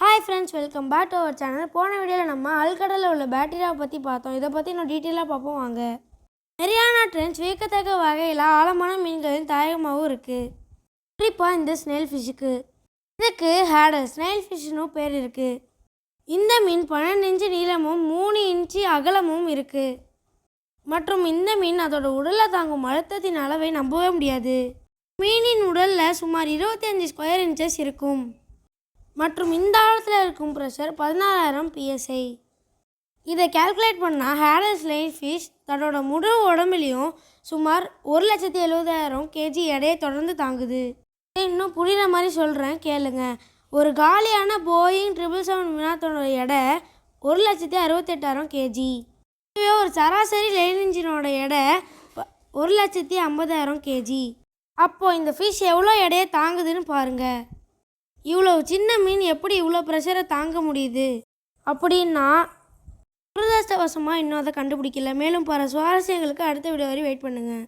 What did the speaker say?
Hi friends, welcome back to our channel. போன வீடியோவில் நம்ம அல்கடலில் உள்ள பாக்டீரியாவை பற்றி பார்த்தோம். இதை பற்றி இன்னும் டீட்டெயிலாக பார்ப்போம் வாங்க. மெரியானா ட்ரென்ச் வியக்கத்தக்க வகையில் ஆழமான மீன்களின் தாயகமாகவும் இருக்குது. குறிப்பாக இந்த ஸ்னெயில் ஃபிஷ்ஷுக்கு இதுக்கு ஹேடர் ஸ்னெயில் ஃபிஷ்ஷுன்னு பேர் இருக்குது. இந்த மீன் 12 இன்ச்சு நீளமும் 3 இன்ச்சு அகலமும் இருக்குது. மற்றும் இந்த மீன் அதோட உடலில் தாங்கும் அழுத்தத்தின் அளவை நம்பவே முடியாது. மீனின் உடலில் சுமார் 25 ஸ்கொயர் இன்ச்சஸ் இருக்கும். மற்றும் இந்த ஆழத்தில் இருக்கும் ப்ரெஷர் 16,000 PSI. இதை கால்குலேட் பண்ணால் ஹேடர் ஸ்னெயில் ஃபிஷ் தன்னோட முழு உடம்புலையும் சுமார் 1,70,000 kg எடையை தொடர்ந்து தாங்குது. இன்னும் புரிகிற மாதிரி சொல்கிறேன் கேளுங்க. ஒரு காலியான போயிங் 777 விமானத்தோட எடை 1,68,000 kg. இதுவே ஒரு சராசரி லைன் இன்ஜினோட எடை 1,50,000 kg. அப்போது இந்த ஃபிஷ் எவ்வளோ எடையை தாங்குதுன்னு பாருங்கள். இவ்வளோ சின்ன மீன் எப்படி இவ்வளோ ப்ரெஷரை தாங்க முடியுது அப்படின்னா துரதிர்ஷ்டவசமாக இன்னும் அதை கண்டுபிடிக்கல. மேலும் பல சுவாரஸ்யங்களுக்கு அடுத்த வீடியோ வரை வெயிட் பண்ணுங்கள்.